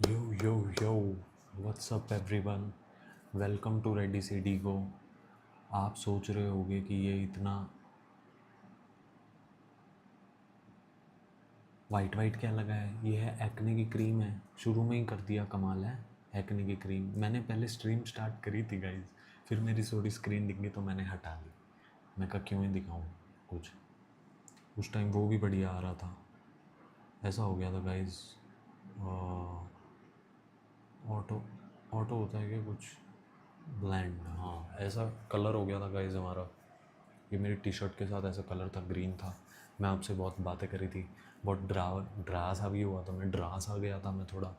Yo, yo, yo, what's up everyone? Welcome to ready city को। आप सोच रहे होगे कि ये इतना वाइट वाइट क्या लगा है। ये है एक्ने की क्रीम है। शुरू में ही कर दिया कमाल है। एक्ने की क्रीम मैंने पहले स्ट्रीम स्टार्ट करी थी गाइज, फिर मेरी थोड़ी स्क्रीन दिख गई तो मैंने हटा ली। मैं कहा क्यों ही दिखाऊँ कुछ। उस टाइम वो भी बढ़िया आ रहा था। ऐसा हो गया था गाइज। ऑटो ऑटो होता है क्या कुछ, ब्लैंड, हाँ ऐसा कलर हो गया था गाइज हमारा। ये मेरी टी शर्ट के साथ ऐसा कलर था, ग्रीन था। मैं आपसे बहुत बातें करी थी, बहुत ड्रा सा भी हुआ था, मैं ड्रा सा गया था मैं थोड़ा।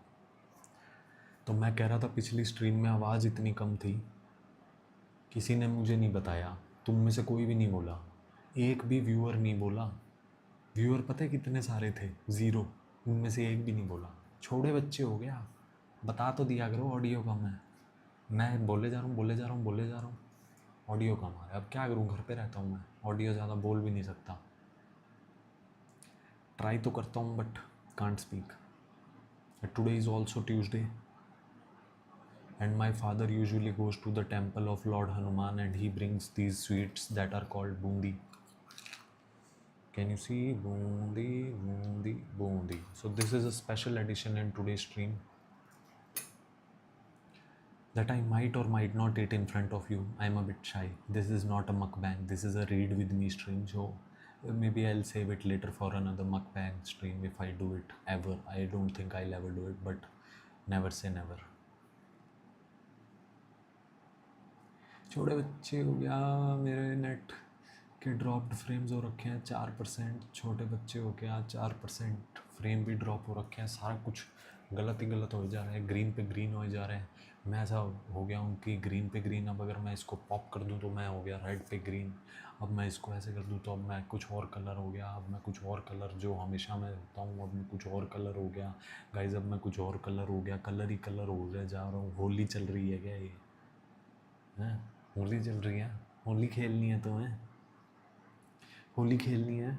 तो मैं कह रहा था पिछली स्ट्रीम में आवाज़ इतनी कम थी, किसी ने मुझे नहीं बताया। तुम में से कोई भी नहीं बोला, एक भी व्यूअर नहीं बोला। व्यूअर पता है कितने सारे थे? ज़ीरो। उनमें से एक भी नहीं बोला। छोटे बच्चे हो गया, बता तो दिया करो ऑडियो कम है। मैं बोले जा रहा हूँ बोले जा रहा हूँ बोले जा रहा हूँ, ऑडियो कम आ रहा है। अब क्या करूँ, घर पे रहता हूँ मैं, ऑडियो ज़्यादा बोल भी नहीं सकता। ट्राई तो करता हूँ but can't speak. Today is also Tuesday and my father usually goes to the temple of Lord Hanuman and he brings these sweets that are called bundi. Can you see? Bundi, bundi, bundi. So this is a special edition in today's stream that I might or might not eat in front of you. I'm a bit shy. This is not a mukbang. This is a read with me stream. So maybe I'll save it later for another mukbang stream if I do it ever. I don't think I'll ever do it, but never say never. छोटे बच्चे हो गया, मेरे net के dropped frames हो रखे हैं 4%। छोटे बच्चे हो गया 4%, फ्रेम भी ड्रॉप हो रखे हैं। सारा कुछ गलत ही गलत हो जा रहा है, ग्रीन पे ग्रीन हो जा रहे हैं। मैं ऐसा हो गया हूँ कि ग्रीन पे ग्रीन, अब अगर मैं इसको पॉप कर दूँ तो मैं हो गया रेड पे ग्रीन। अब मैं इसको ऐसे कर दूँ तो अब मैं कुछ और कलर हो गया। अब मैं कुछ और कलर जो हमेशा मैं होता हूँ, अब मैं कुछ और कलर हो गया गाइज। अब मैं कुछ और कलर हो गया, कलर ही कलर हो गया जा रहा हूँ। होली चल रही है क्या ये? हैं, होली चल रही है? होली खेलनी है तुम्हें? होली खेलनी है,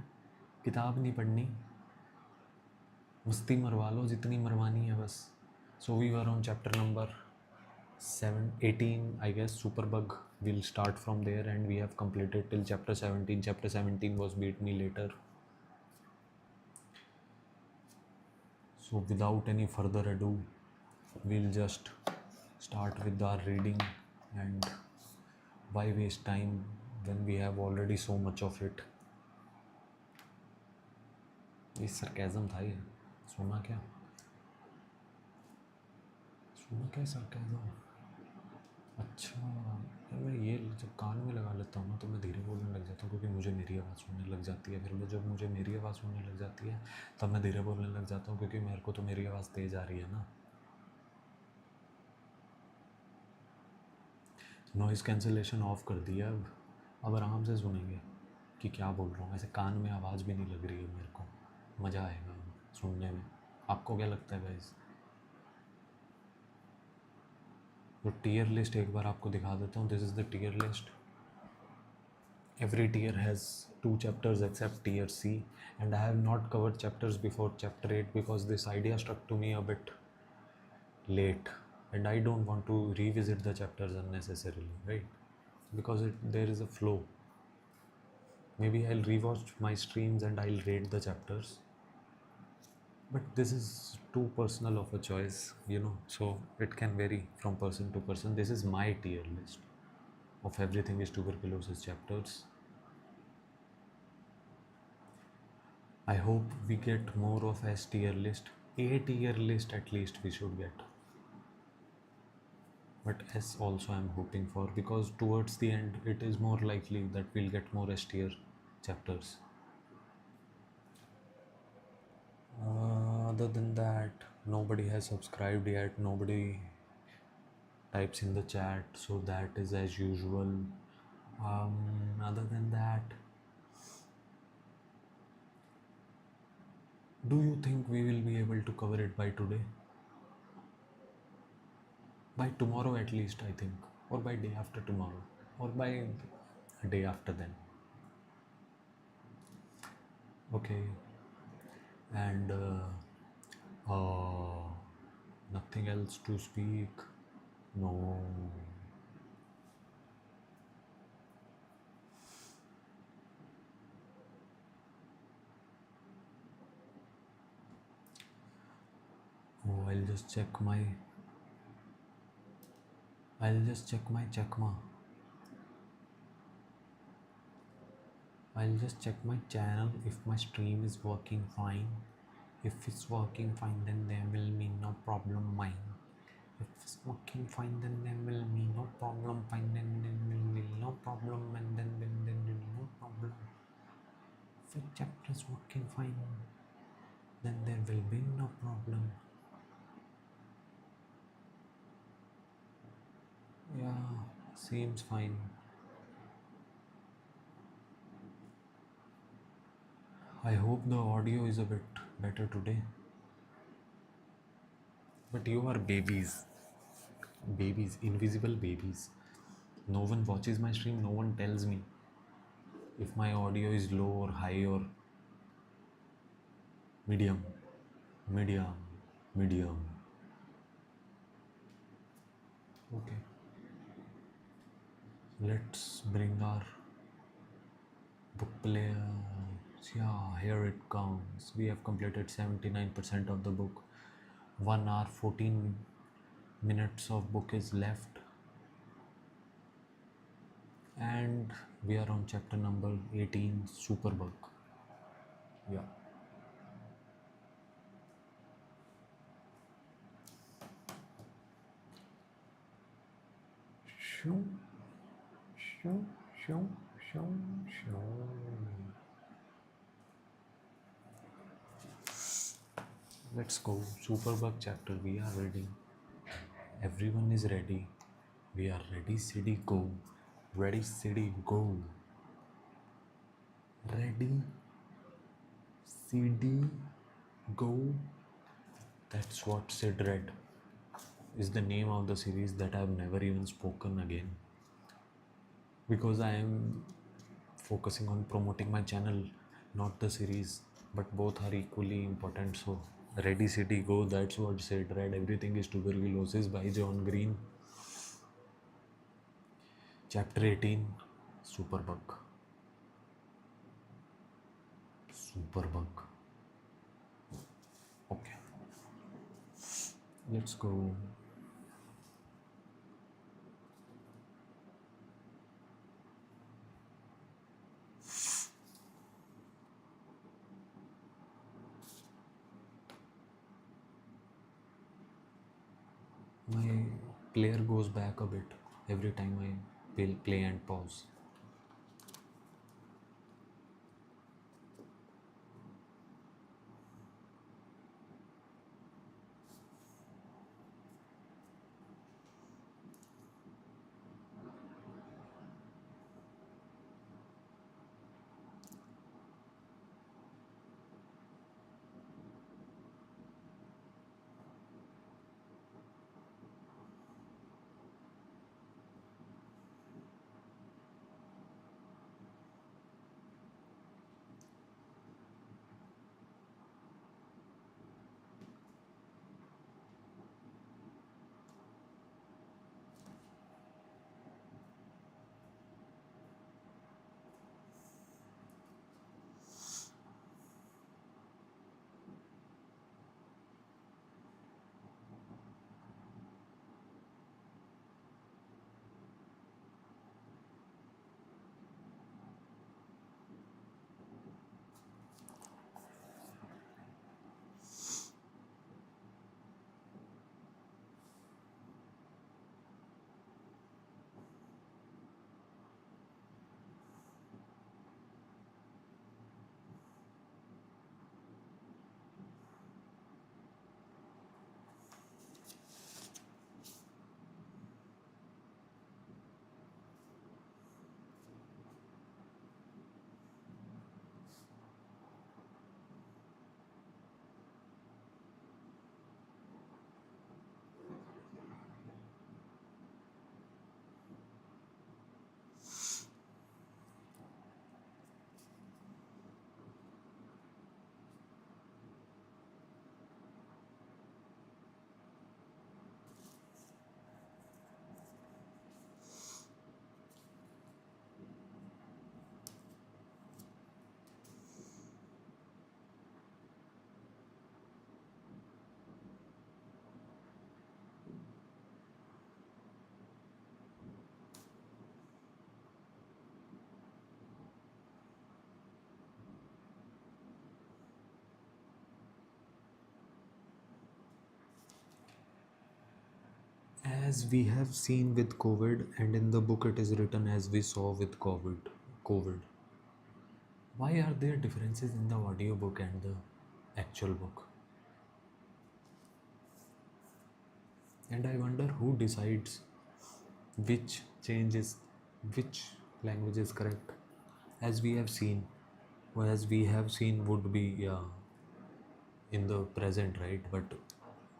किताब नहीं पढ़नी, मस्ती मरवा लो जितनी मरवानी है बस। So we were on chapter number 18 I guess. Superbug will start from there and we have completed till chapter 17. Chapter 17 was Beat Me Later. So without any further ado, we'll just start with our reading. And why waste time when we have already so much of it? ये sarcasm था ये, सुना क्या? सुना क्या sarcasm? अच्छा, मैं ये जब कान में लगा लेता हूँ ना तो मैं धीरे बोलने लग जाता हूँ, क्योंकि मुझे मेरी आवाज़ सुनने लग जाती है। फिर मैं जब मुझे मेरी आवाज़ सुनने लग जाती है तब मैं धीरे बोलने लग जाता हूँ, क्योंकि मेरे को तो मेरी आवाज़ तेज़ आ रही है ना। नॉइज़ कैंसिलेशन ऑफ कर दिया। अब आराम से सुनेंगे कि क्या बोल रहा हूँ। ऐसे कान में आवाज़ भी नहीं लग रही है मेरे को, मज़ा आएगा सुनने में। आपको क्या लगता है गाइस? तो टीयर लिस्ट एक बार आपको दिखा देता हूँ। This is the tier list. Every tier has 2 chapters except tier C, and I have not covered chapters before chapter 8 because this idea struck to me a bit late and I don't want to revisit the chapters unnecessarily, right? Because there is a flow. Maybe I'll rewatch my streams and I'll rate the chapters, but this is too personal of a choice, so it can vary from person to person. This is my tier list of everything is tuberculosis chapters. I hope we get more of S tier list. A tier list at least we should get. But S also I'm hoping for, because towards the end it is more likely that we'll get more S tier chapters. Other than that, nobody has subscribed yet. Nobody types in the chat, so that is as usual. Other than that, do you think we will be able to cover it by today? By tomorrow at least, I think, or by day after tomorrow, or by a day after then. Okay. And Nothing else to speak. No. Oh, I'll just check my checkma. I'll just check my channel if my stream is working fine. If it's working fine, then there will be no problem mine. If it's working fine, then there will be no problem fine. Then will be no problem, and then will be no problem. If a chapter is working fine, then there will be no problem. Yeah, seems fine. I hope the audio is a bit better today. But you are babies. Babies, invisible babies. No one watches my stream, no one tells me if my audio is low or high or medium. Medium. Medium. Okay. Let's bring our book players. Yeah, here it comes. We have completed 79% of the book. 1 hour 14 minutes of book is left. And we are on chapter number 18, Superbug. Yeah. Shoo, shoo, shoo, shoo, shoo. Let's go. Superbug chapter. We are ready. Everyone is ready. We are ready, city, go. Ready, city, go. Ready, city, go. That's what Sid Read is the name of the series that I've never even spoken again. Because I am focusing on promoting my channel, not the series, but both are equally important. So, Ready, City, Go, that's what Sid Read. Everything is Tuberculosis by John Green. Chapter 18, Superbug. Superbug. Okay. Let's go. My player goes back a bit every time I play and pause. as we have seen with COVID, and in the book it is written as we saw with COVID. Why are there differences in the audiobook and the actual book? And I wonder who decides which change is, which language is correct. As we have seen, or as we have seen would be, yeah, in the present, right? But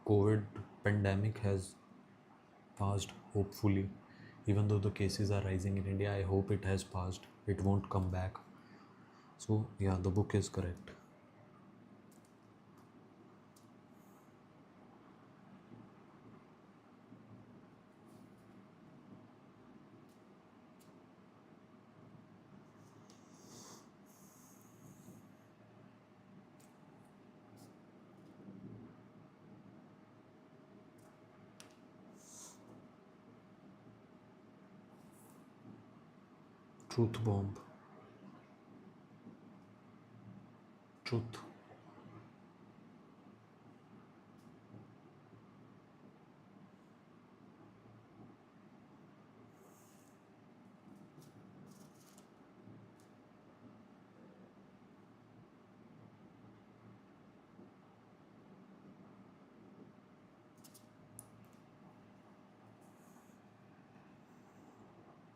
COVID pandemic has passed, hopefully. Even though the cases are rising in India, I hope it has passed. It won't come back. So yeah, the book is correct. Truth bomb. Truth.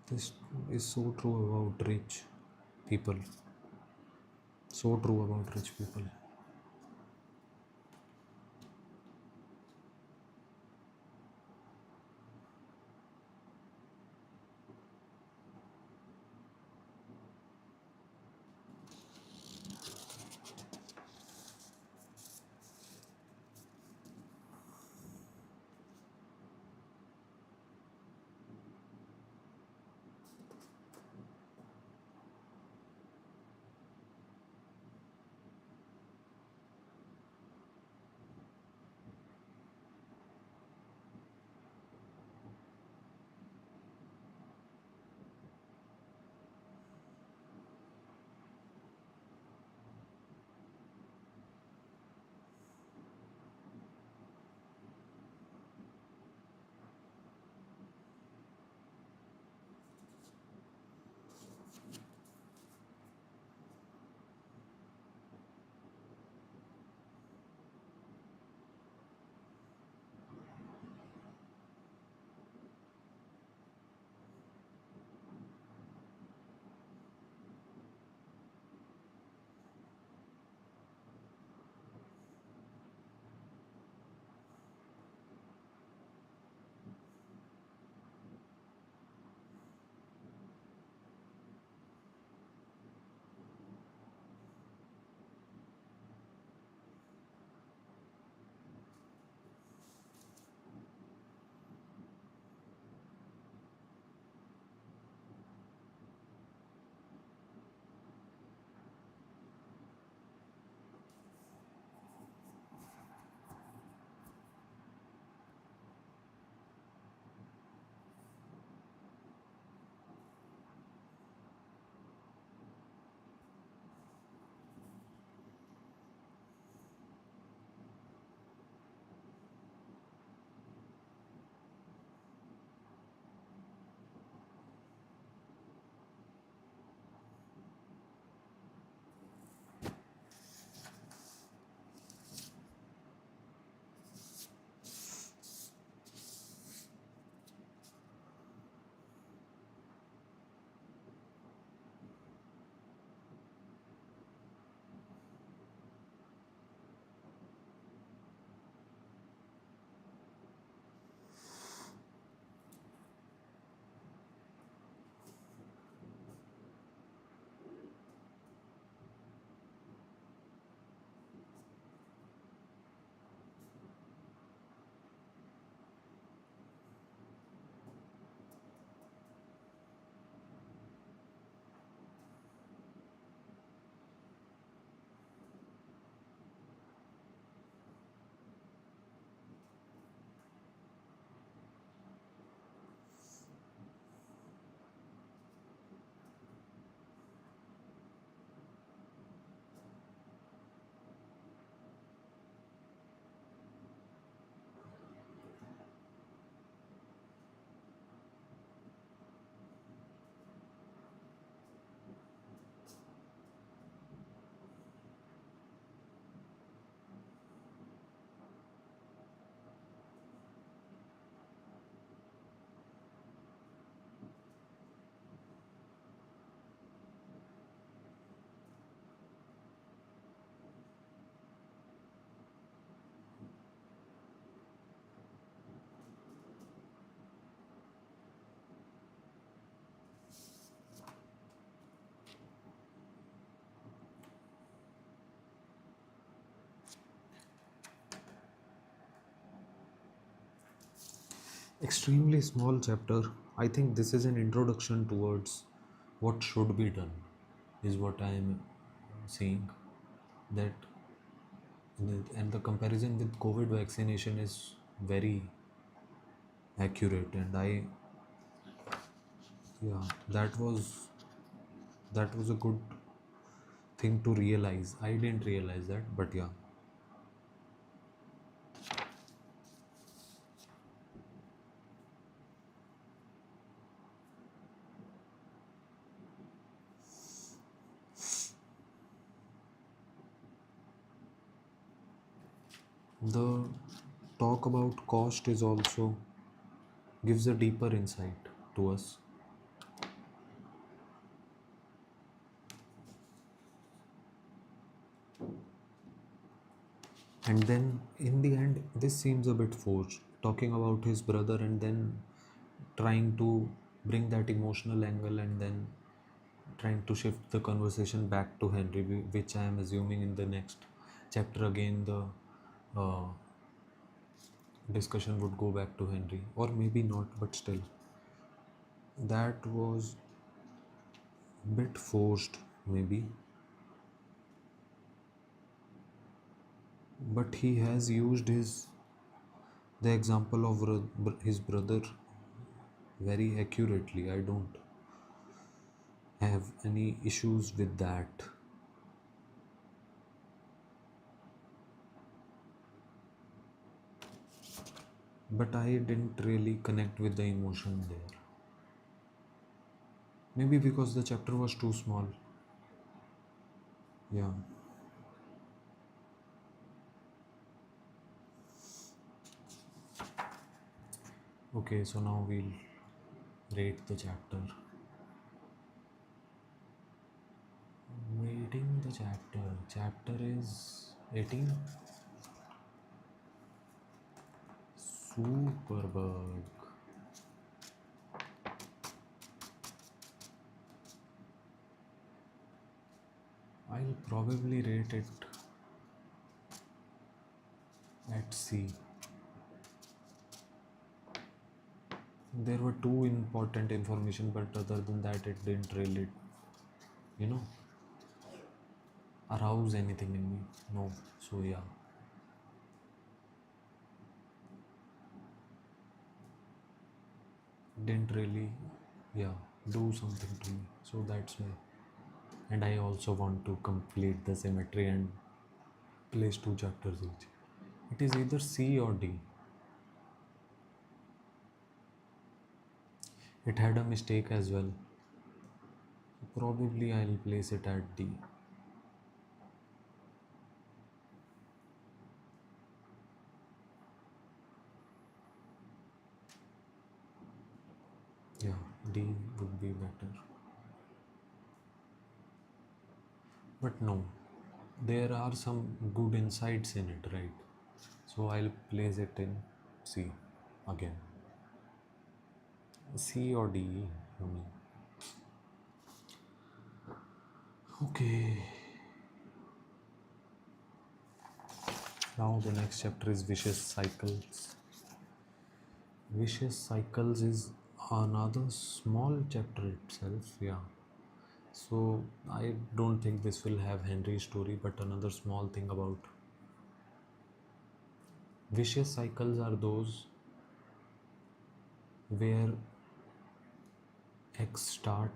This is so true about rich people. So true about rich people. Extremely small chapter. I think this is an introduction towards what should be done, is what I am saying. That and the comparison with COVID vaccination is very accurate, and I yeah that was a good thing to realize. I didn't realize that, but yeah. The talk about cost is also gives a deeper insight to us. And then in the end, this seems a bit forced, talking about his brother and then trying to bring that emotional angle and then trying to shift the conversation back to Henry, which I am assuming in the next chapter again the uh, discussion would go back to Henry, or maybe not, but still, that was a bit forced, maybe. But he has used the example of his brother very accurately. I don't have any issues with that. But I didn't really connect with the emotion there. Maybe because the chapter was too small. Yeah. Okay, so now we'll rate the chapter. Rating the chapter. Chapter is 18. Superbug. I'll probably rate it at C. There were two important information, but other than that, it didn't really, you know, arouse anything in me. No. So yeah, didn't really, yeah, do something to me. So that's why. And I also want to complete the symmetry and place two chapters each. It is either C or D. It had a mistake as well. Probably I'll place it at D. Yeah, D would be better. But no, there are some good insights in it, right? So I'll place it in C again. C or D, I mean. Okay. Now the next chapter is Vicious Cycles. Vicious Cycles is another small chapter itself, yeah. So I don't think this will have Henry's story, but another small thing about vicious cycles are those where X start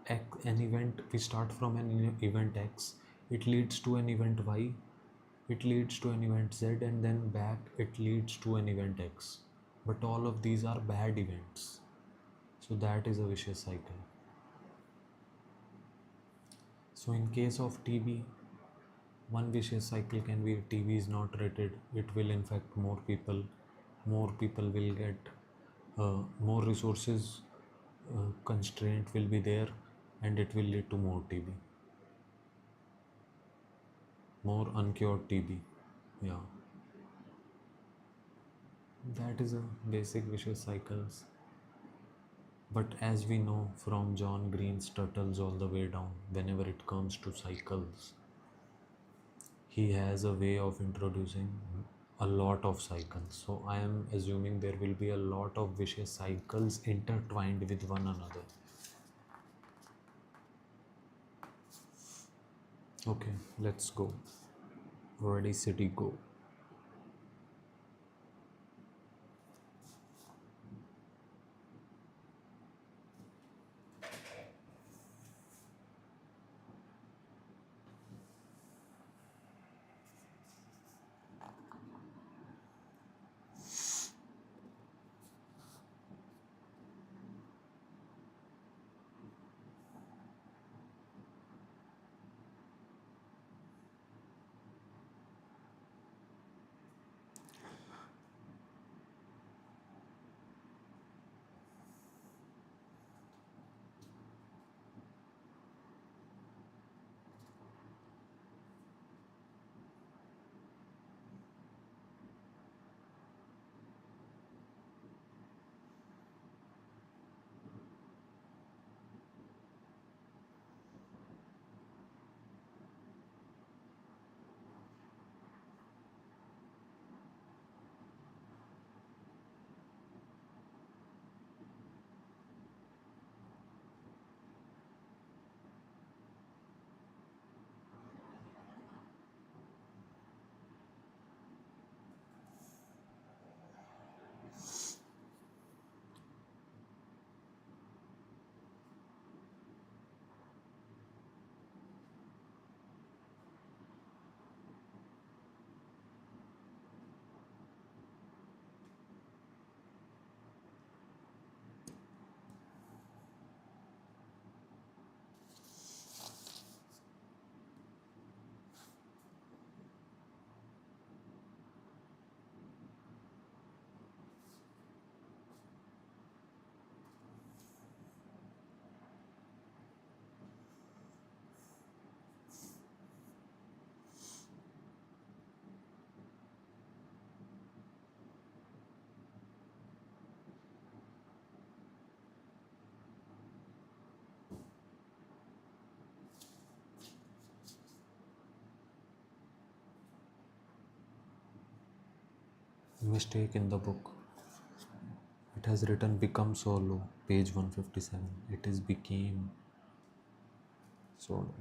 an event, we start from an event X, it leads to an event Y, it leads to an event Z, and then back it leads to an event X. But all of these are bad events. So that is a vicious cycle. So in case of TB, one vicious cycle can be TB is not rated, it will infect more people will get more resources constraint will be there, and it will lead to more TB, more uncured TB. Yeah, that is a basic vicious cycles. But as we know from John Green's Turtles all the way down, whenever it comes to cycles, he has a way of introducing a lot of cycles. So I am assuming there will be a lot of vicious cycles intertwined with one another. Okay, let's go. Ready, city, go. Mistake in the book. It has written become solo, page 157. It is became solo.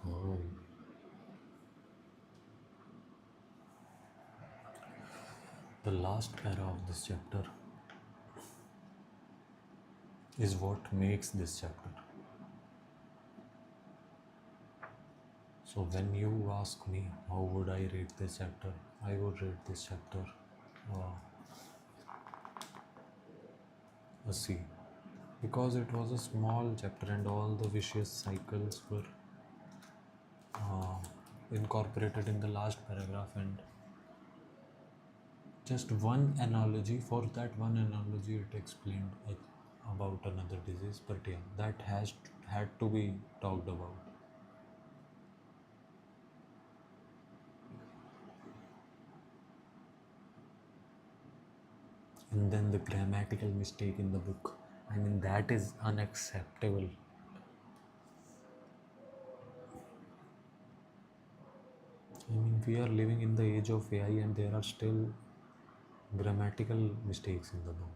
oh. The last para of this chapter is what makes this chapter. So when you ask me how would I rate this chapter, I would rate this chapter uh, a C, because it was a small chapter and all the vicious cycles were uh, incorporated in the last paragraph, and just one analogy, for that one analogy it explained about another disease, but yeah, that had to be talked about. And then the grammatical mistake in the book, I mean, that is unacceptable. I mean, we are living in the age of AI and there are still grammatical mistakes in the book.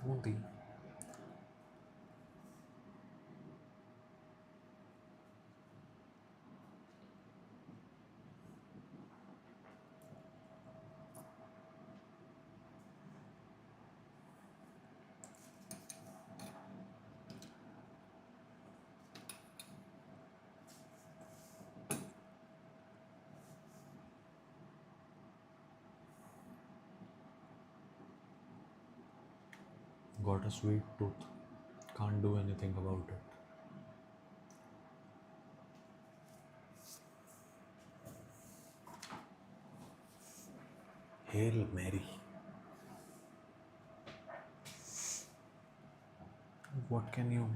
Bundi. Got a sweet tooth. Can't do anything about it. Hail Mary. What can you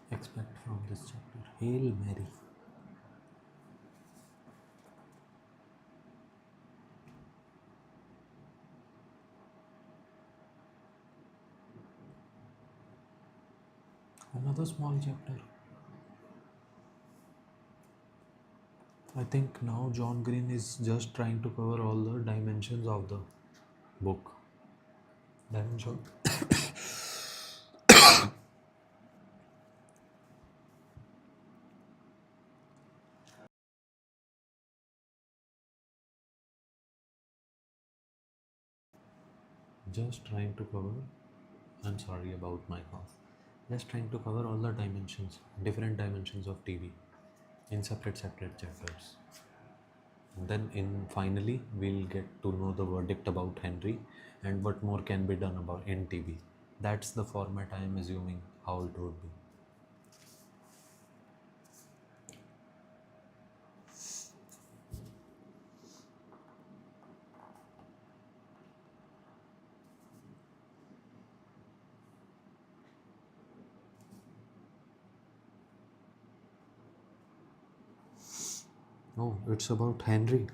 expect from this chapter? Hail Mary. Another small chapter. I think now John Green is just trying to cover all the dimensions of the book. Dimension. Just trying to cover. I'm sorry about my cough. Just trying to cover all the dimensions, different dimensions of TV in separate chapters. Then finally we'll get to know the verdict about Henry and what more can be done about NTV. That's the format I am assuming how it would be. Oh, it's about Henry.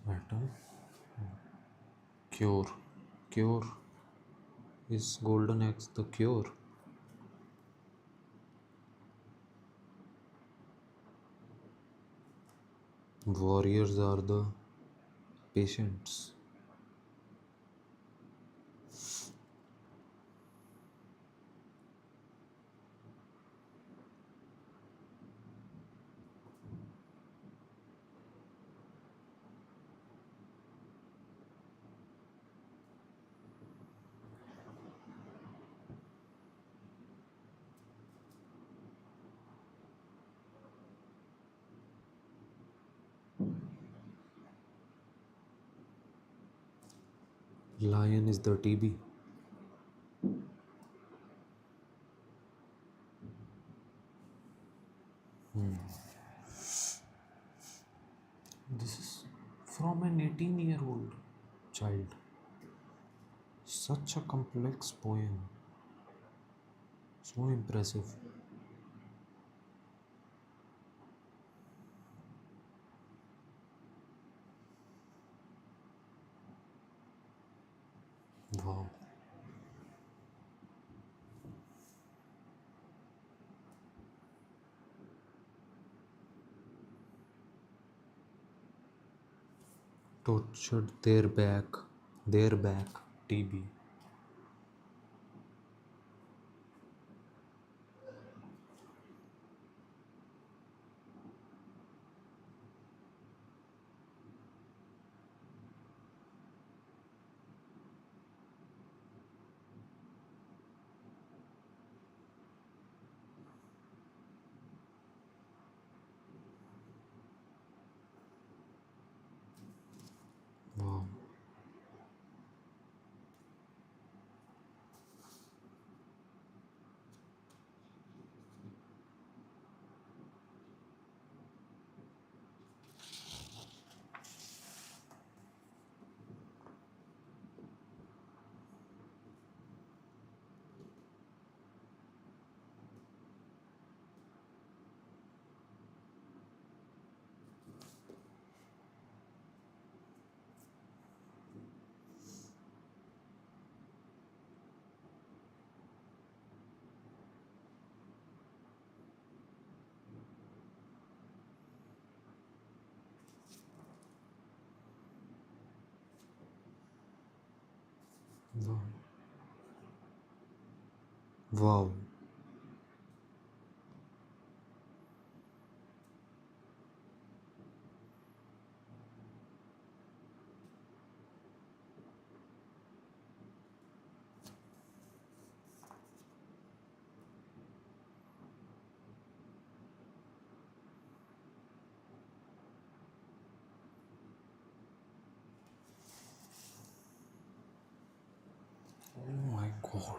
Atom. Cure. Cure. Is golden eggs the cure? Warriors are the patients. Lion is the TB. This is from an 18-year-old child. Such a complex poem. So impressive. Wow. Tortured their back, TB. Wow. Wow. Wow. Oh my god.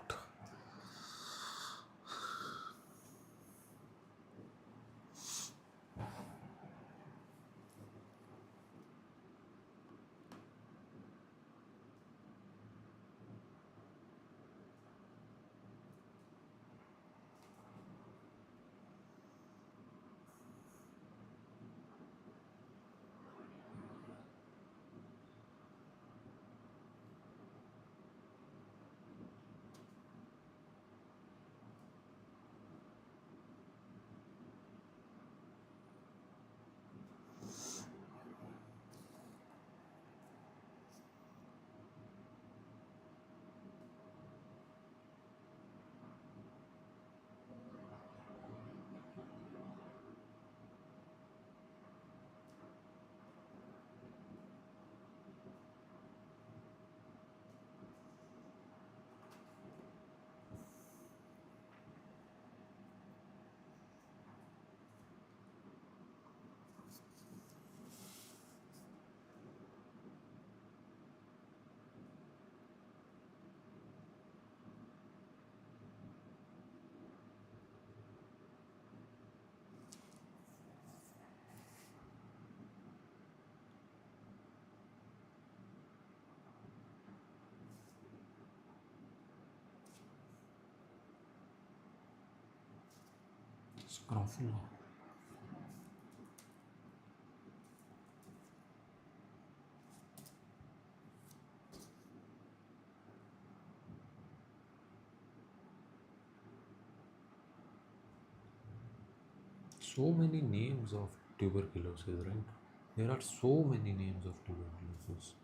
Scrofula. so many names of tuberculosis, right? There are so many names of tuberculosis.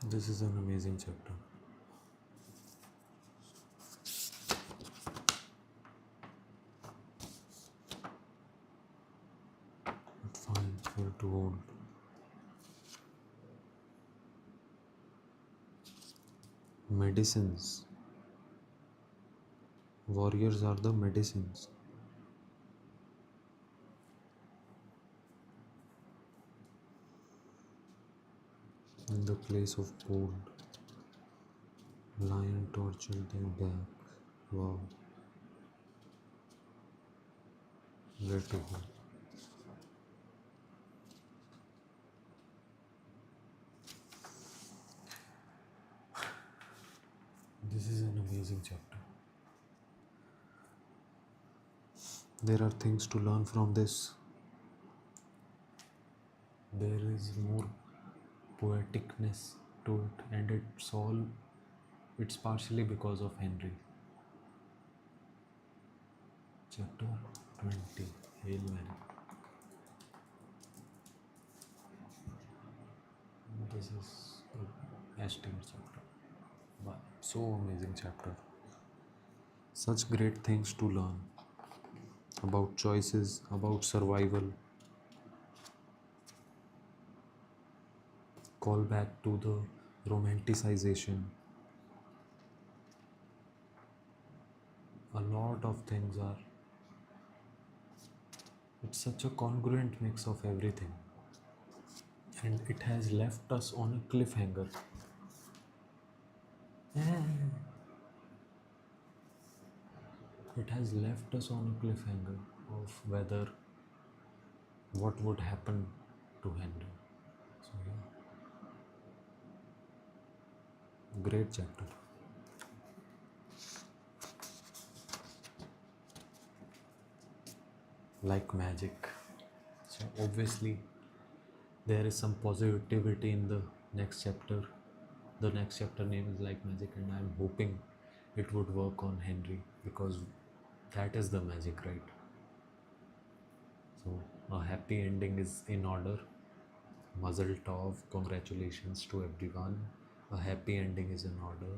This is an amazing chapter. But fine, you're too old. Medicines. Warriors are the medicines. In the place of cold, lion tortured their back. Wow, where to go? This is an amazing chapter. There are things to learn from this. There is more poeticness to it, and it's partially because of Henry. Chapter 20, Hail Mary. This is a S tier chapter. Wow, so amazing chapter. Such great things to learn about choices, about survival. Call back to the romanticization. A lot of things are. It's such a congruent mix of everything. And it has left us on a cliffhanger. It has left us on a cliffhanger of whether what would happen to Henry. So yeah, great chapter. Like magic. So obviously there is some positivity in the next chapter. The next chapter name is Like Magic, and I'm hoping it would work on Henry because that is the magic, right? So a happy ending is in order. Mazel tov, congratulations to everyone. A happy ending is in order.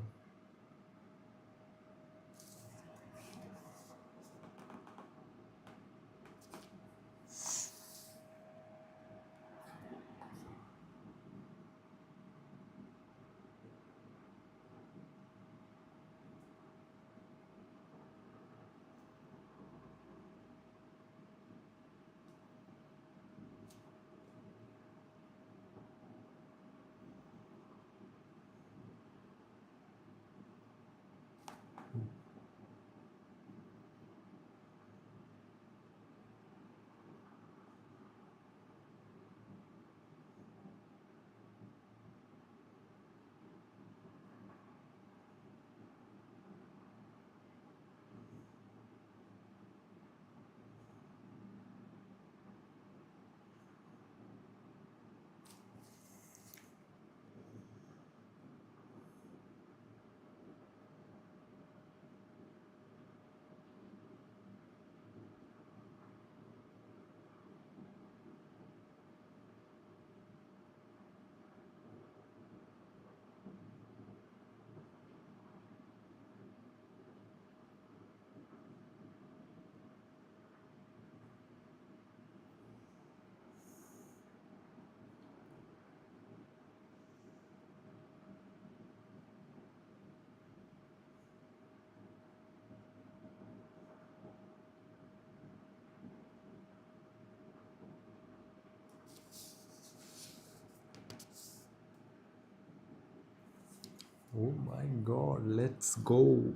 Oh my god, let's go.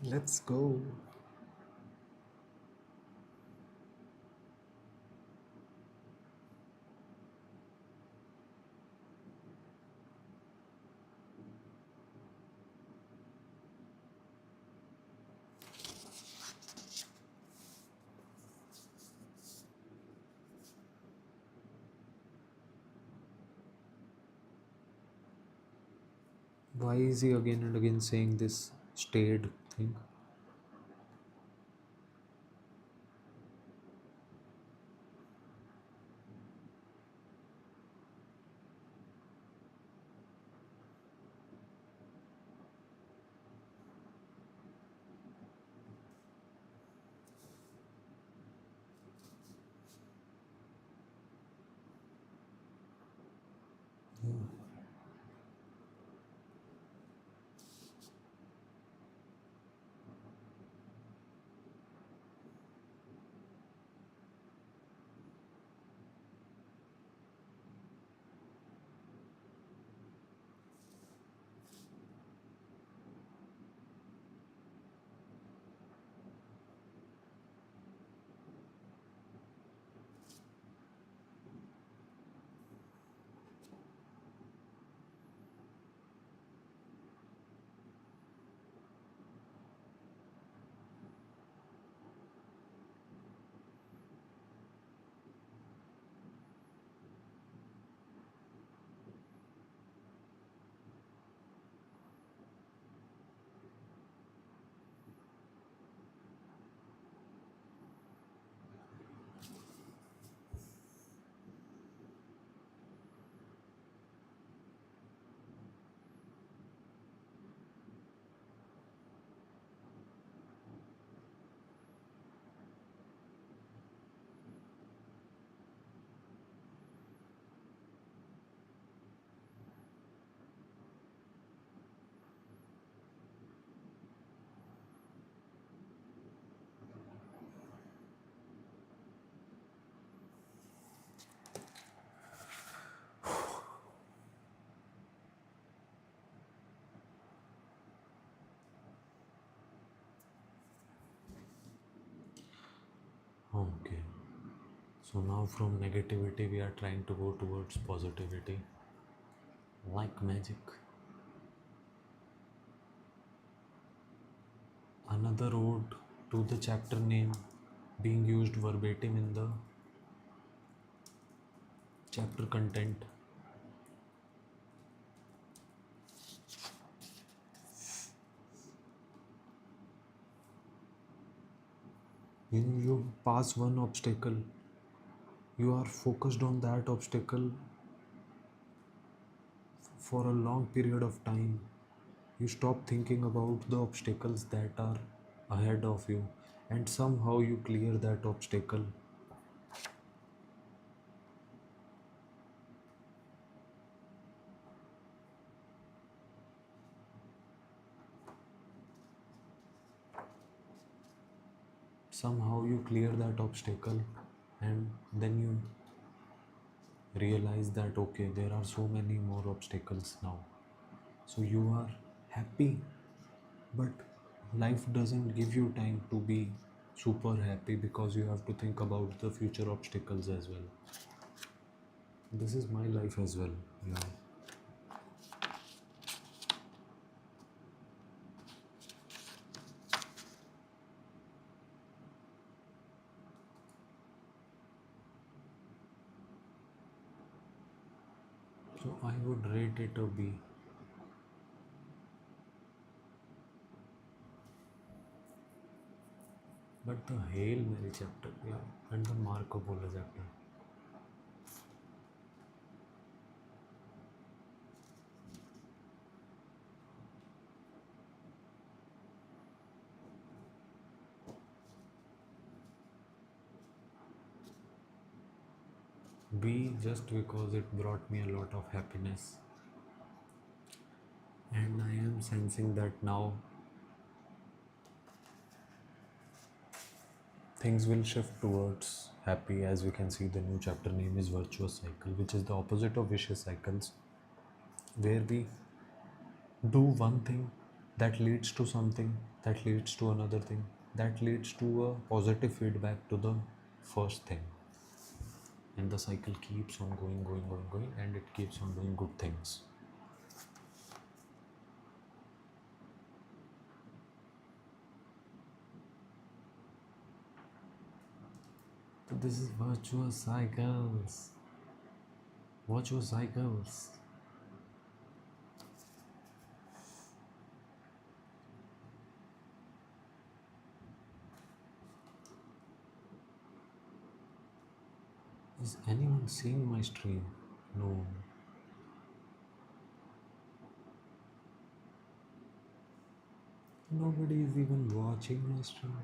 Let's go. Why is he again and again saying this stayed thing? Okay. So now from negativity we are trying to go towards positivity. Like magic. Another ode to the chapter name being used verbatim in the chapter content. You pass one obstacle, you are focused on that obstacle for a long period of time. You stop thinking about the obstacles that are ahead of you, and somehow you clear that obstacle. Somehow you clear that obstacle, and then you realize that okay, there are so many more obstacles now. So you are happy, but life doesn't give you time to be super happy because you have to think about the future obstacles as well. This is my life as well. Yeah. So I would rate it a B. But the Hail Mary chapter, yeah, and the Marco Polo chapter. B just because it brought me a lot of happiness. And I am sensing that now things will shift towards happy. As we can see, the new chapter name is Virtuous Cycle, which is the opposite of vicious cycles, where we do one thing that leads to something that leads to another thing, that leads to a positive feedback to the first thing, and the cycle keeps on going, and it keeps on doing good things. So this is virtuous cycles. Virtuous cycles. Is anyone seeing my stream? No. Nobody is even watching my stream.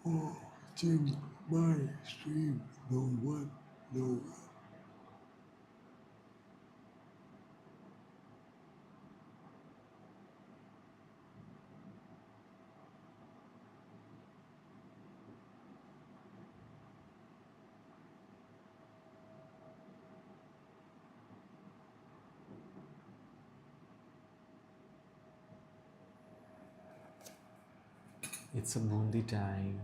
Watching my stream. No one. No one. It's a bundi time.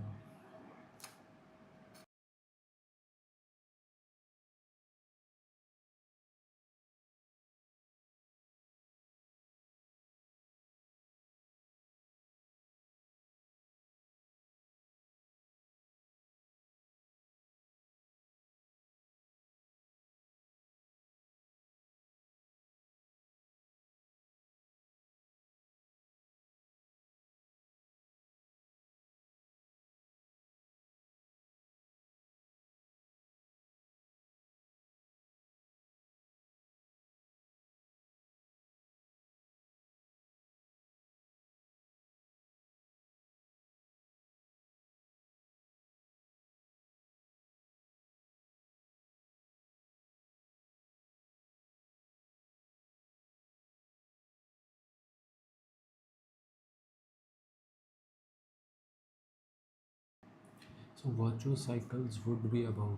So virtuous cycles would be about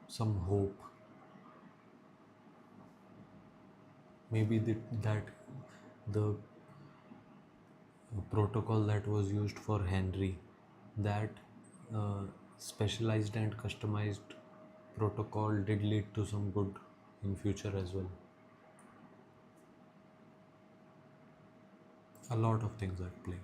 some hope. Maybe that the protocol that was used for Henry, that uh, specialized and customized protocol did lead to some good in future as well. A lot of things at play.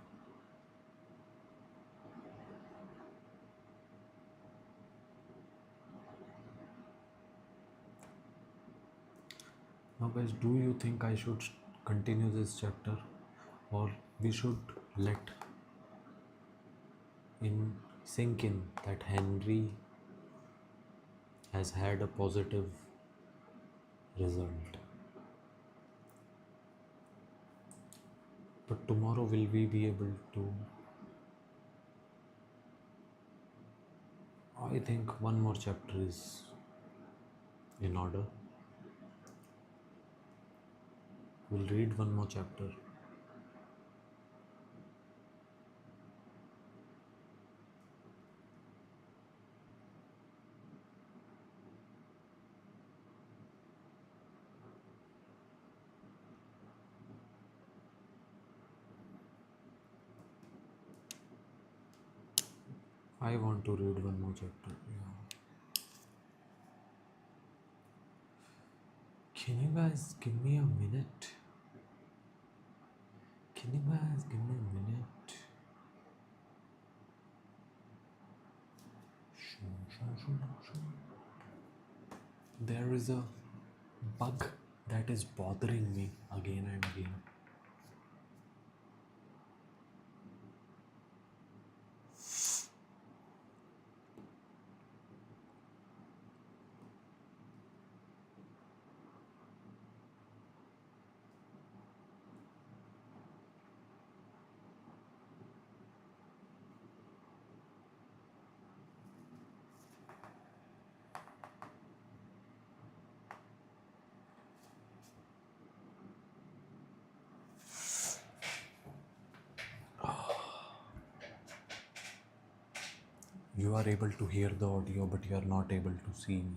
Now guys, do you think I should continue this chapter, or we should let in sink in that Henry has had a positive result? But tomorrow will we be able to? I think one more chapter is in order. We'll read one more chapter. I want to read one more chapter. Yeah. Can you guys give me a minute? Can you guys give me a minute? There is a bug that is bothering me again and again. You are able to hear the audio, but you are not able to see me.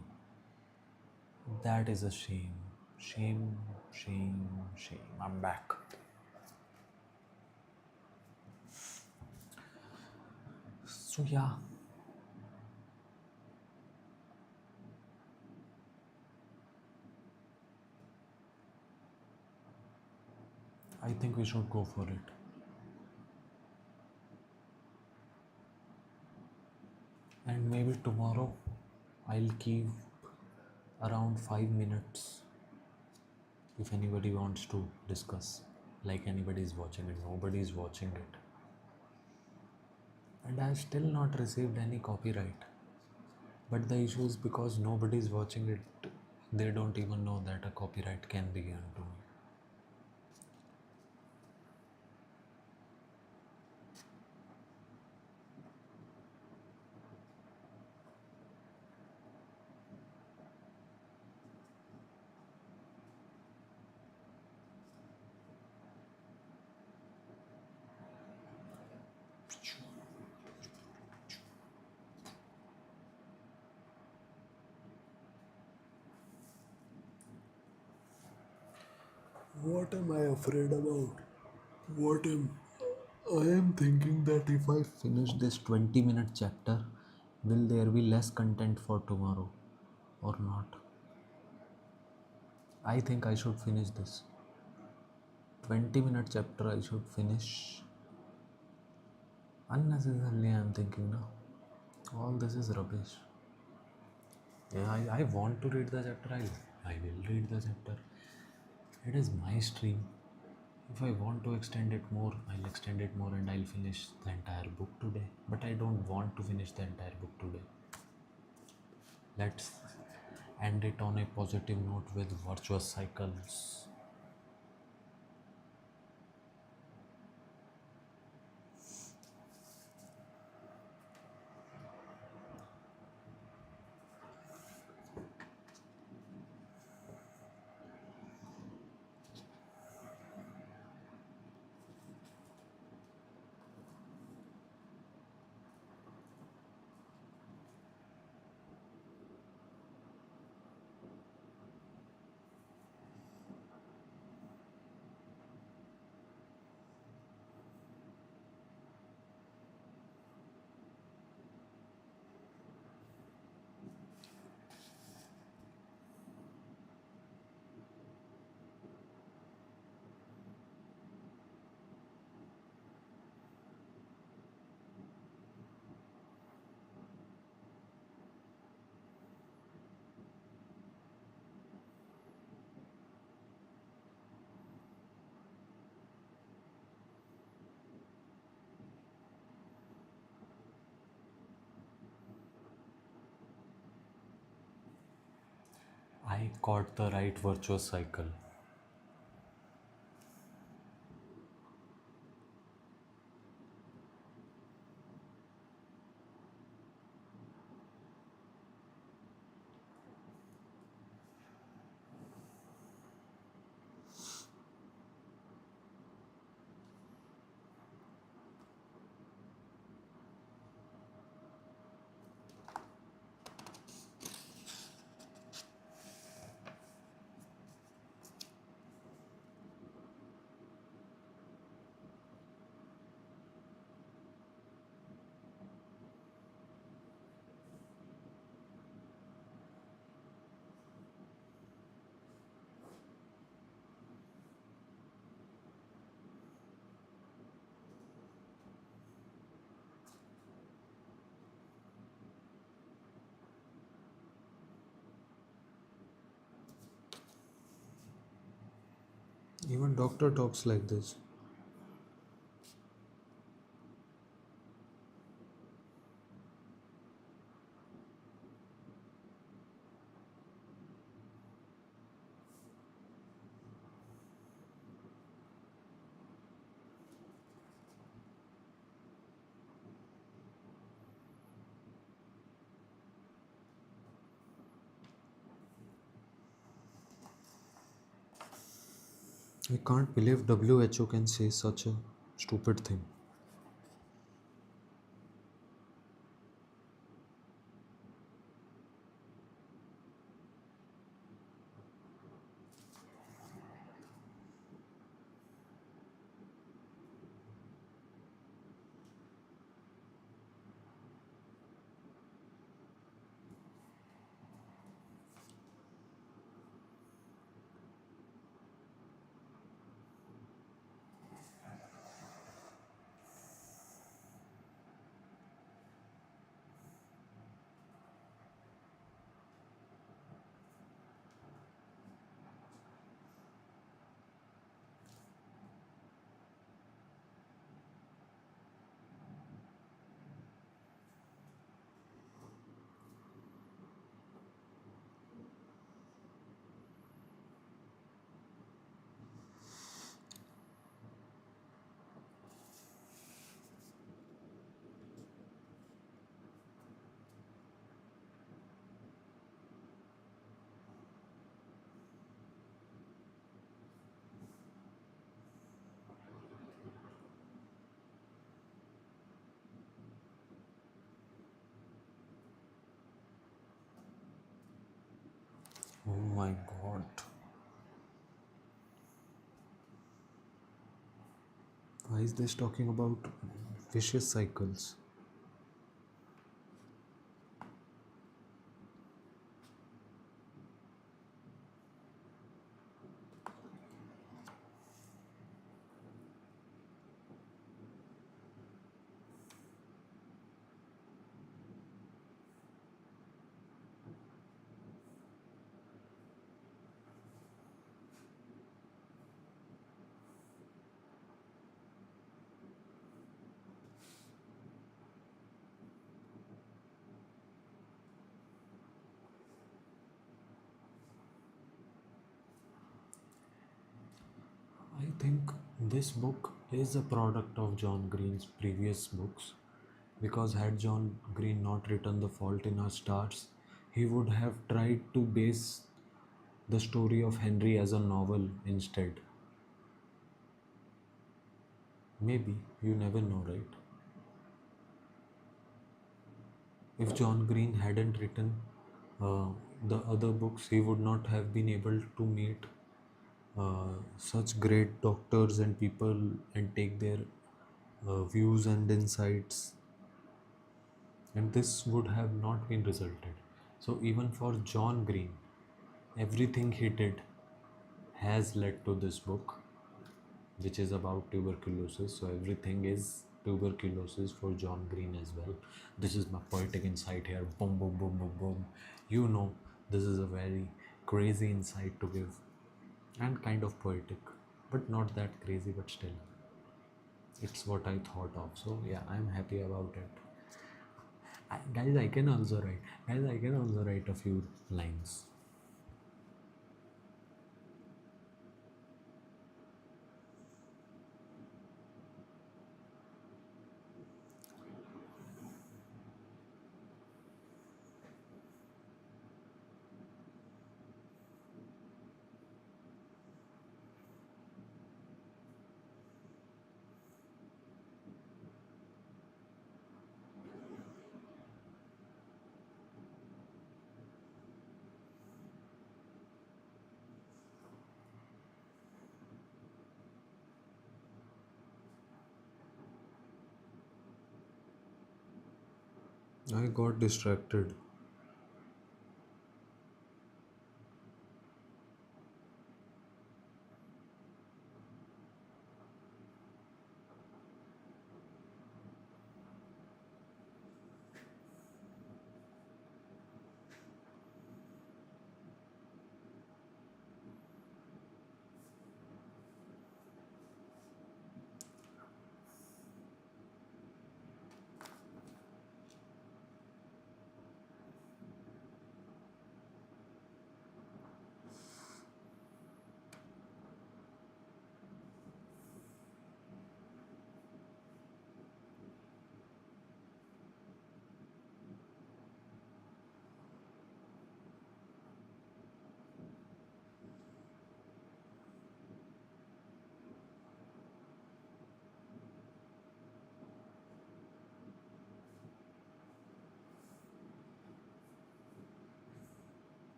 That is a shame. Shame, shame, shame. I'm back. So yeah, I think we should go for it. And maybe tomorrow I'll keep around 5 minutes if anybody wants to discuss. Like anybody is watching it, nobody is watching it. And I've still not received any copyright. But the issue is because nobody is watching it, they don't even know that a copyright can be given to me. What am I afraid about? What am I am thinking that if I finish this 20-minute chapter, will there be less content for tomorrow or not? I think I should finish this 20-minute chapter. I should finish. Unnecessarily, I am thinking now. All this is rubbish. Yeah, I want to read the chapter. I will read the chapter. It is my stream. If I want to extend it more, I'll extend it more and I'll finish the entire book today. But I don't want to finish the entire book today. Let's end it on a positive note with virtuous cycles. I caught the right virtuous cycle. Even doctor talks like this. I can't believe WHO can say such a stupid thing. My god. Why is this talking about vicious cycles? I think this book is a product of John Green's previous books, because had John Green not written The Fault in Our Stars, he would have tried to base the story of Henry as a novel instead. Maybe, you never know, right? If John Green hadn't written uh, the other books, he would not have been able to meet such great doctors and people and take their views and insights, and this would have not been resulted. So even for John Green, everything he did has led to this book, which is about tuberculosis. So everything is tuberculosis for John Green as well. This is my poetic insight here. Boom, boom, boom, boom, boom. You know, this is a very crazy insight to give, and kind of poetic, but not that crazy, but still, it's what I thought of. So yeah, I'm happy about it. Guys, I can also write. Guys, I can also write a few lines. I got distracted.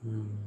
Oh,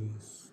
yes.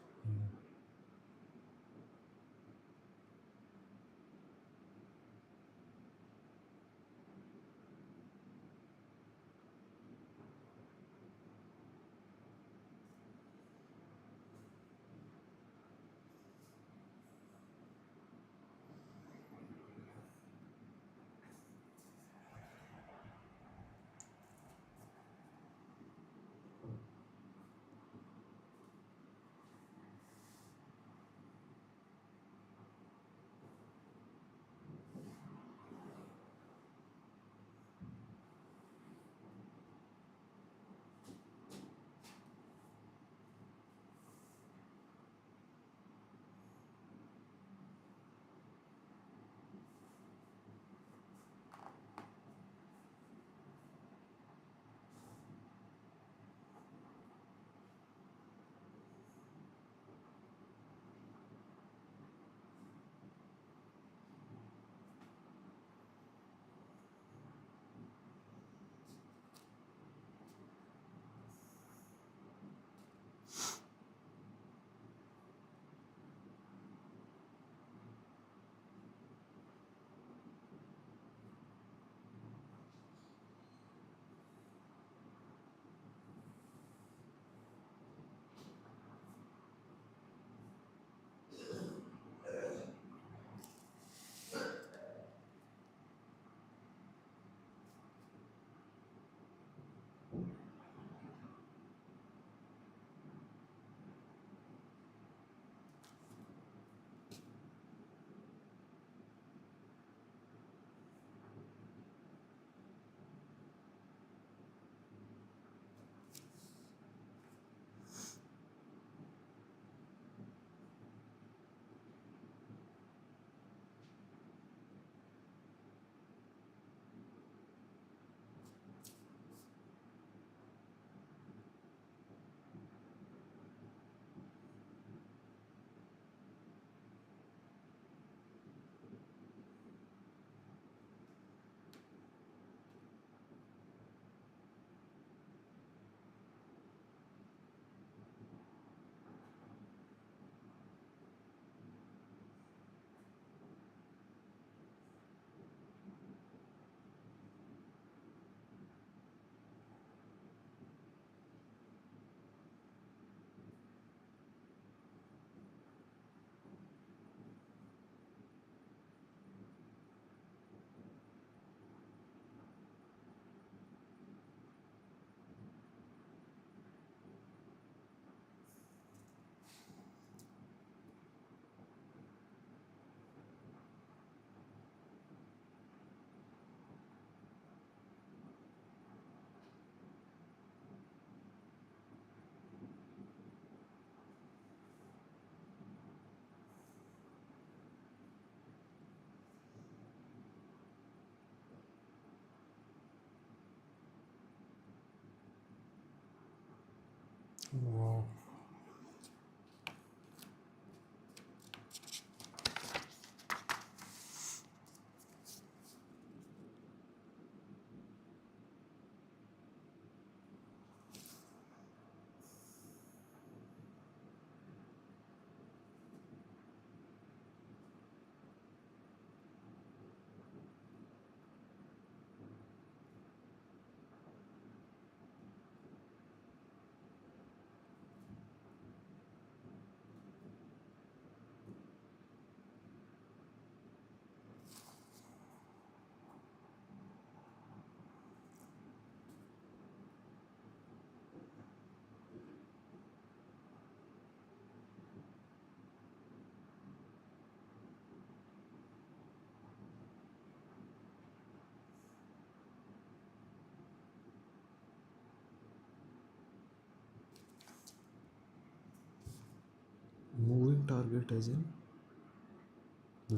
target as in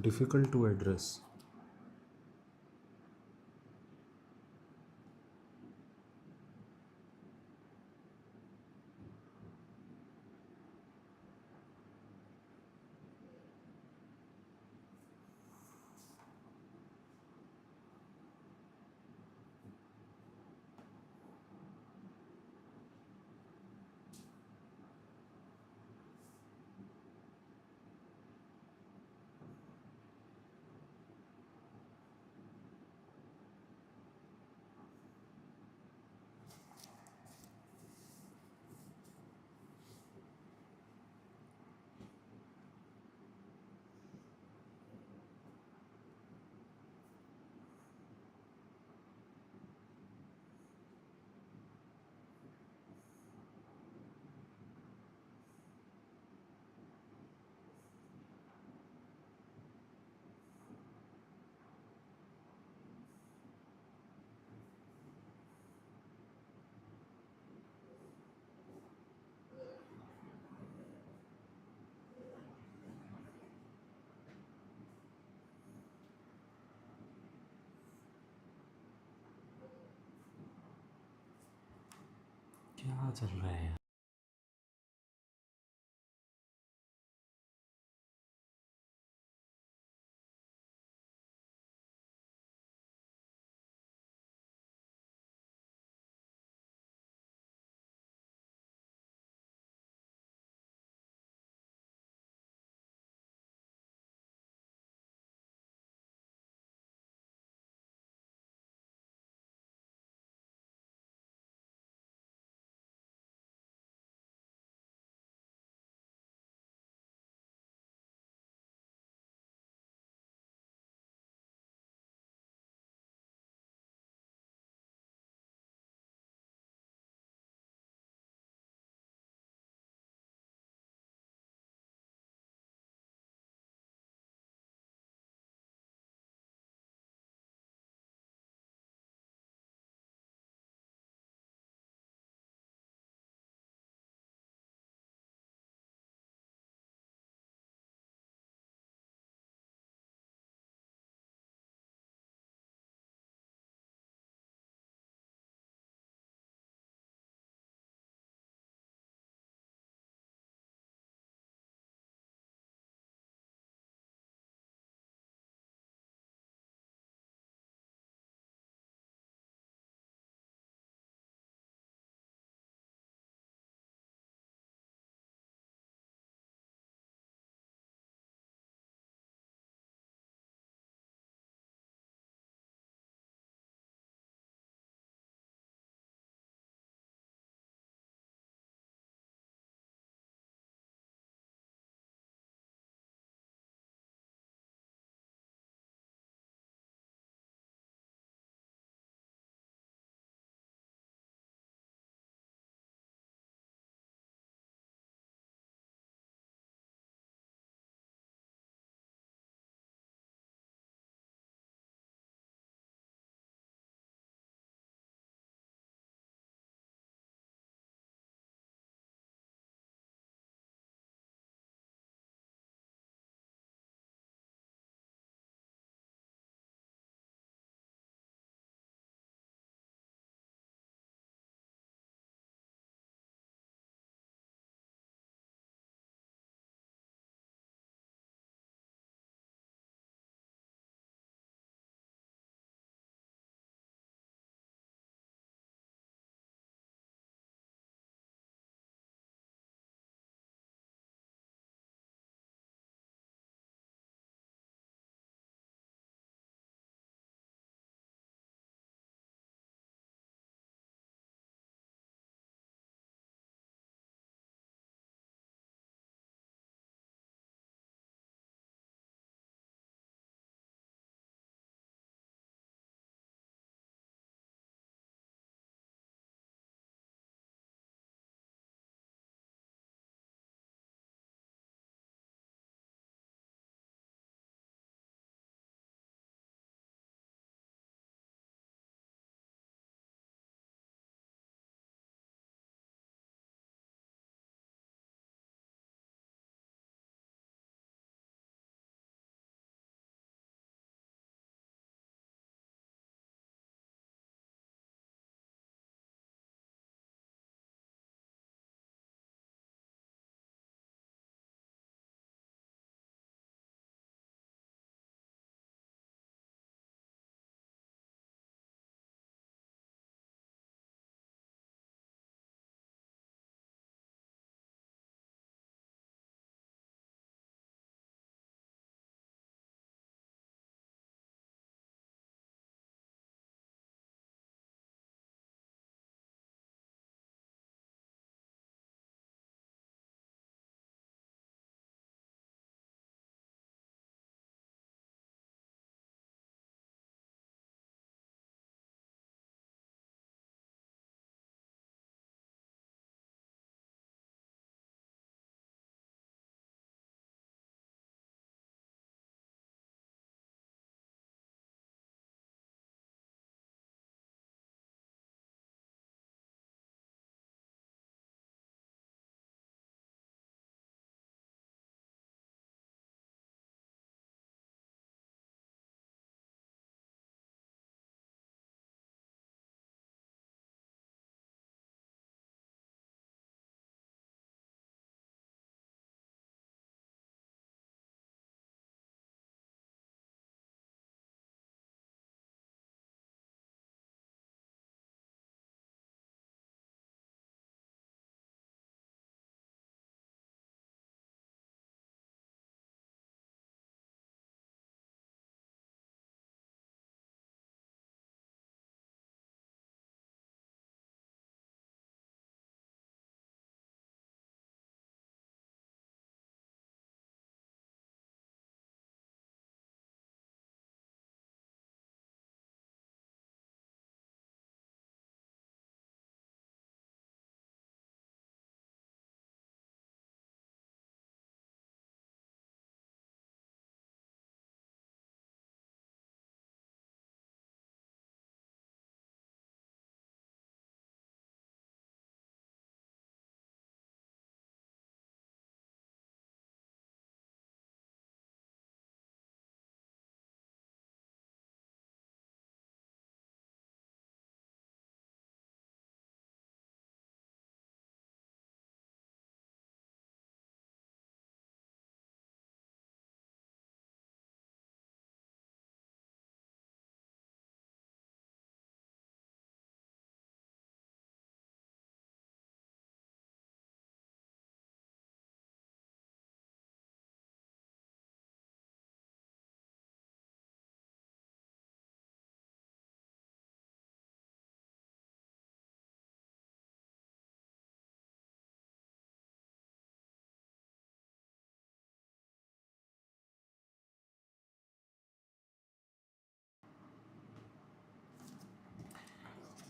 difficult to address. क्या चल रहा है?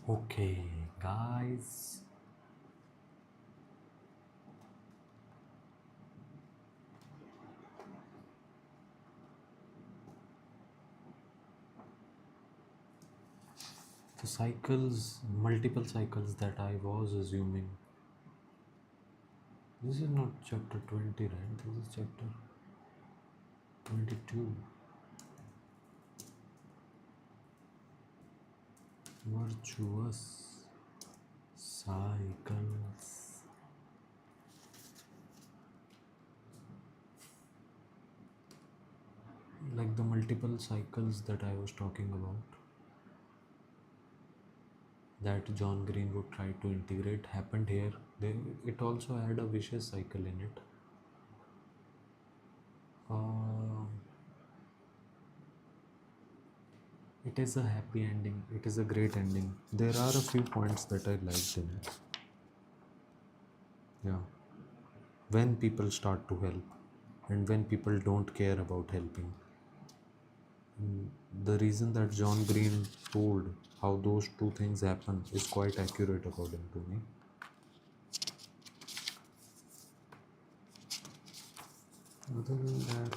Okay, guys. The cycles, multiple cycles that I was assuming. This is not chapter 20, right? This is chapter 22. Virtuous cycles. Like the multiple cycles that I was talking about, that John Green would try to integrate, happened here. It also had a vicious cycle in it. Uh, it is a happy ending. It is a great ending. There are a few points that I liked in it. Yeah. When people start to help and when people don't care about helping. The reason that John Green told how those two things happen is quite accurate according to me. Other than that,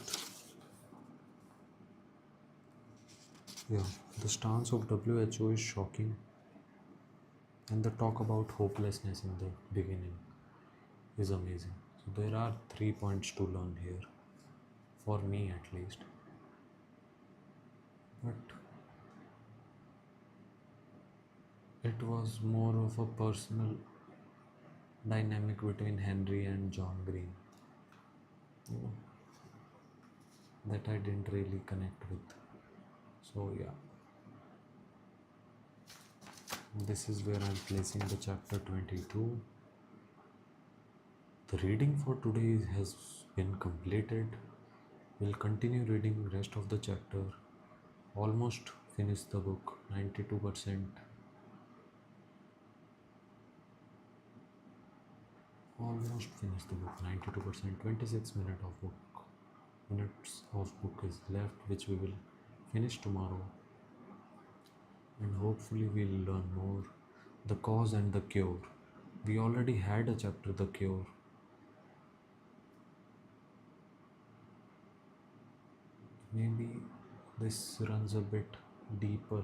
yeah, the stance of WHO is shocking, and the talk about hopelessness in the beginning is amazing. So there are 3 points to learn here, for me at least. But it was more of a personal dynamic between Henry and John Green, you know, that I didn't really connect with. So yeah, this is where I'm placing the chapter 22. The reading for today has been completed. We'll continue reading rest of the chapter. Almost finished the book, 92%. Almost finished the book, 92%. 26 minutes of book is left, which we will finish tomorrow. And hopefully we'll learn more. The cause and the cure. We already had a chapter, the cure. Maybe this runs a bit deeper.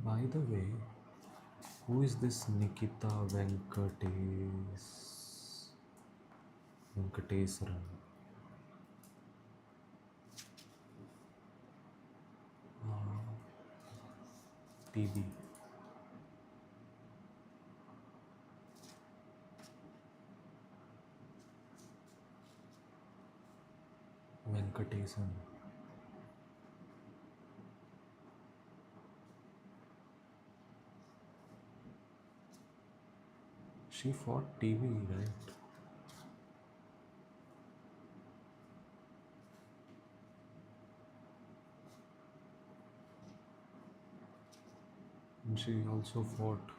By the way, who is this Nikita Venkateswaran? TB. Venkatesan. She fought TB, right? And she also fought.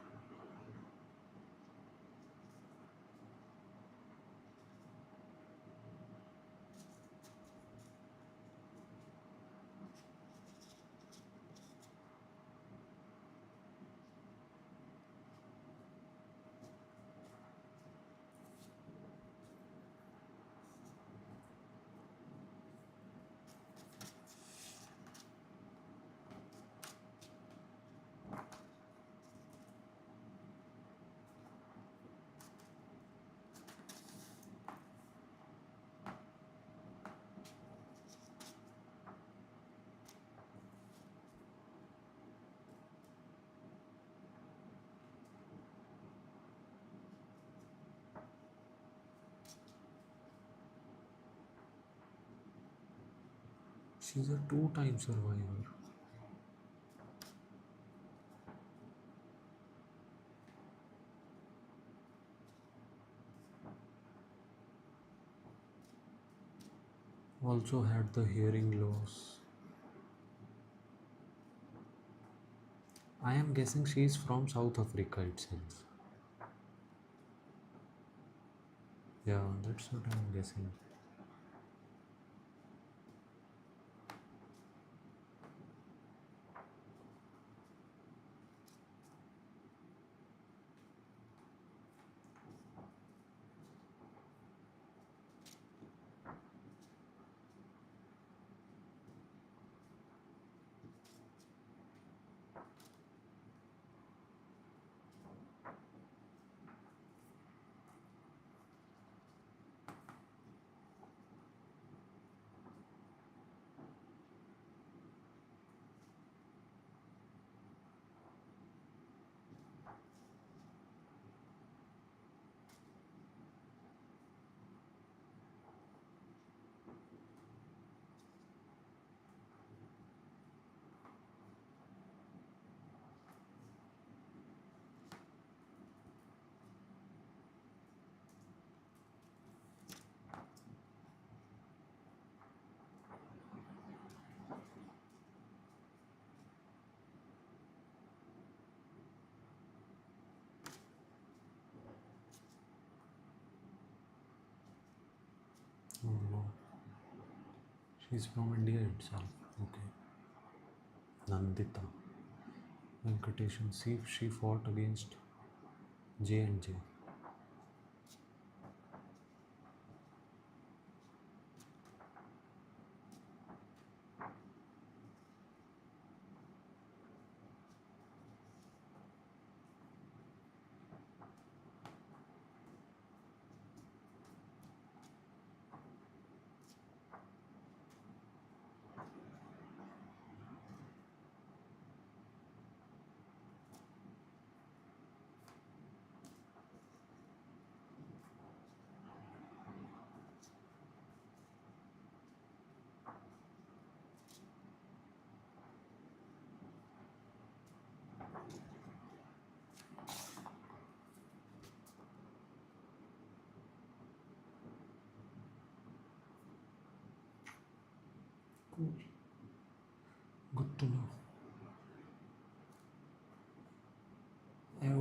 She's a two-time survivor. Also had the hearing loss. I am guessing she is from South Africa itself. Yeah, that's what I'm guessing. She's from India itself. Okay. Nandita Venkateshan. See, she fought against J and J. Cool. Good to know.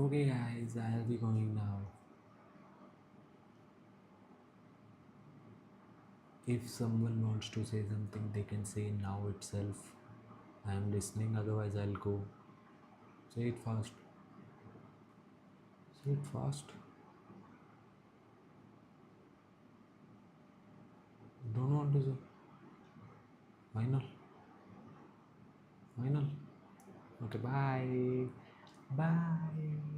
Okay, guys, I'll be going now. If someone wants to say something, they can say now itself. I am listening, otherwise, I'll go. Say it fast. Say it fast. Don't want to say. Final. Final. Okay, bye. Bye.